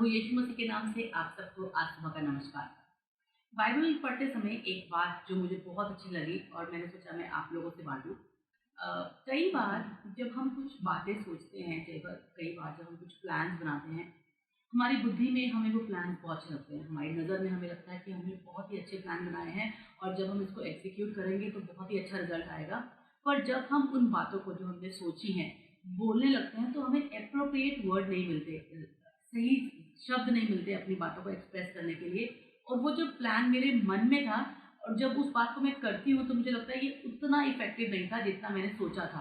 प्रभु यीशु मसीह के नाम से आप सबको आज सुबह का नमस्कार। बाइबल पढ़ते समय एक बात जो मुझे बहुत अच्छी लगी और मैंने सोचा मैं आप लोगों से बांटूं। कई बार जब हम कुछ बातें सोचते हैं, कई बार जब हम कुछ प्लान्स बनाते हैं, हमारी बुद्धि में हमें वो प्लान्स बहुत अच्छे लगते हैं, हमारी नज़र में हमें लगता है कि हमने बहुत ही अच्छे प्लान बनाए हैं और जब हम इसको एग्जीक्यूट करेंगे तो बहुत ही अच्छा रिजल्ट आएगा। पर जब हम उन बातों को जो हमने सोची हैं बोलने लगते हैं तो हमें एप्रोप्रिएट वर्ड नहीं मिलते, सही शब्द नहीं मिलते अपनी बातों को एक्सप्रेस करने के लिए। और वो जो प्लान मेरे मन में था और जब उस बात को मैं करती हूँ तो मुझे लगता है ये उतना इफेक्टिव नहीं था जितना मैंने सोचा था।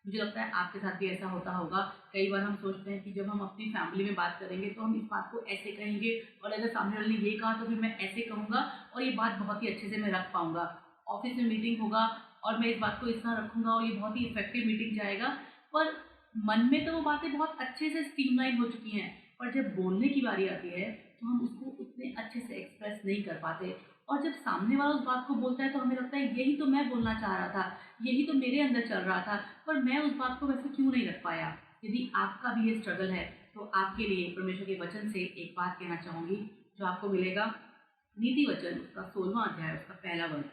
मुझे लगता है आपके साथ भी ऐसा होता होगा। कई बार हम सोचते हैं कि जब हम अपनी फैमिली में बात करेंगे तो हम इस बात को ऐसे कहेंगे और अगर सामने वाले ने ये कहा तो फिर मैं ऐसे कहूँगा और ये बात बहुत ही अच्छे से मैं रख पाऊँगा। ऑफिस में मीटिंग होगा और मैं इस बात को इस तरह रखूँगा और ये बहुत ही इफेक्टिव मीटिंग जाएगा। पर मन में तो वो बातें बहुत अच्छे से स्ट्रीमलाइन हो चुकी हैं, पर जब बोलने की बारी आती है तो हम उसको उतने अच्छे से एक्सप्रेस नहीं कर पाते। और जब सामने वाला उस बात को बोलता है तो हमें लगता है यही तो मैं बोलना चाह रहा था, यही तो मेरे अंदर चल रहा था, पर मैं उस बात को वैसे क्यों नहीं रख पाया। यदि आपका भी ये स्ट्रगल है तो आपके लिए परमेश्वर के वचन से एक बात कहना चाहूँगी जो आपको मिलेगा। नीति वचन उसका 16वां अध्याय उसका पहला वर्ष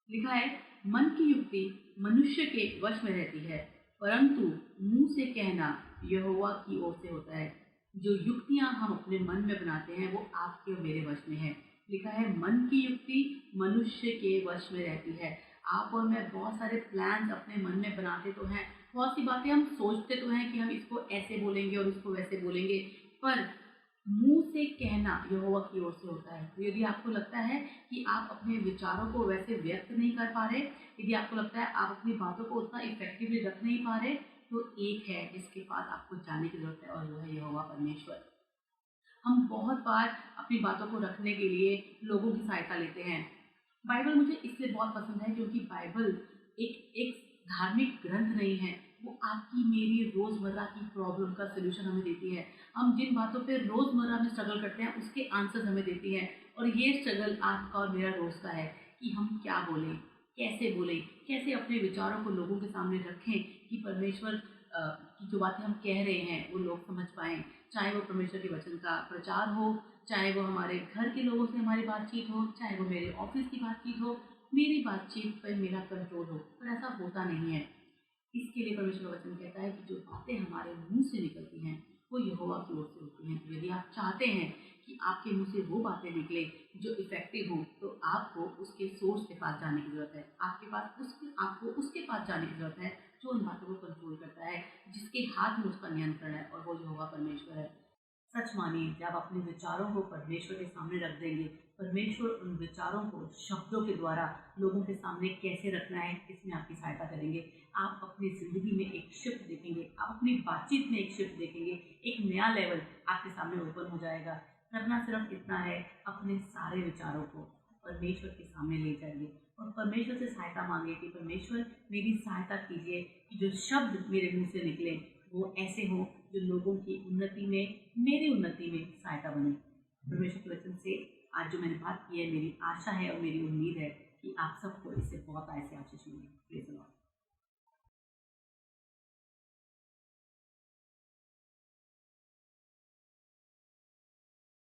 लिखा है, मन की युक्ति मनुष्य के वश में रहती है, परंतु मुंह से कहना यहोवा की ओर से होता है। जो युक्तियां हम अपने मन में बनाते हैं वो आपके और मेरे वश में है। लिखा है, मन की युक्ति मनुष्य के वश में रहती है। आप और मैं बहुत सारे प्लान्स अपने मन में बनाते तो हैं, बहुत सी बातें हम सोचते तो हैं कि हम इसको ऐसे बोलेंगे और इसको वैसे बोलेंगे, पर मुंह से कहना यहोवा की ओर से होता है। तो यदि आपको लगता है कि आप अपने विचारों को वैसे व्यक्त नहीं कर पा रहे, यदि आपको लगता है आप अपनी बातों को उतना इफेक्टिवली रख नहीं पा रहे, तो एक है जिसके पास आपको जाने की जरूरत है और वो है यहोवा परमेश्वर। हम बहुत बार अपनी बातों को रखने के लिए लोगों की सहायता लेते हैं। बाइबल मुझे इसलिए बहुत पसंद है क्योंकि बाइबल एक एक धार्मिक ग्रंथ नहीं है, वो आपकी मेरी रोज़मर्रा की प्रॉब्लम का सलूशन हमें देती है। हम जिन बातों पे रोज़मर्रा में स्ट्रगल करते हैं उसके आंसर हमें देती है। और ये स्ट्रगल आपका और मेरा रोज़ का है कि हम क्या बोलें, कैसे अपने विचारों को लोगों के सामने रखें कि परमेश्वर की जो बातें हम कह रहे हैं वो लोग समझ पाएँ। चाहे वो परमेश्वर के वचन का प्रचार हो, चाहे वो हमारे घर के लोगों से हमारी बातचीत हो, चाहे वो मेरे ऑफिस की बातचीत हो, मेरी बातचीत पर मेरा कंट्रोल हो, पर ऐसा होता नहीं है। इसके लिए परमेश्वर का वचन कहता है कि जो बातें हमारे मुंह से निकलती हैं वो यहोवा की ओर से होती हैं। तो यदि आप चाहते हैं कि आपके मुंह से वो बातें निकले जो इफेक्टिव हो, तो आपको उसके सोर्स के पास जाने की जरूरत है। आपको उसके पास जाने की जरूरत है जो उन बातों को कंट्रोल करता है, जिसके हाथ में उसका नियंत्रण है, और वो यहोवा परमेश्वर है। सच मानिए, जब अपने विचारों को परमेश्वर के सामने रख देंगे, परमेश्वर उन विचारों को शब्दों के द्वारा लोगों के सामने कैसे रखना है इसमें आपकी सहायता करेंगे। आप अपनी ज़िंदगी में एक शिफ्ट देखेंगे, आप अपनी बातचीत में एक शिफ्ट देखेंगे, एक नया लेवल आपके सामने ओपन हो जाएगा। करना सिर्फ इतना है, अपने सारे विचारों को परमेश्वर के सामने ले जाइए और परमेश्वर से सहायता मांगे कि परमेश्वर मेरी सहायता कीजिए कि जो शब्द मेरे मुंह से निकले वो ऐसे हो जो लोगों की उन्नति में, मेरी उन्नति में सहायता बने। परमेश्वर के वचन से आज जो मैंने बात की है, मेरी आशा है और मेरी उम्मीद है कि आप सबको इससे बहुत ऐसे आशीष मिलेगी।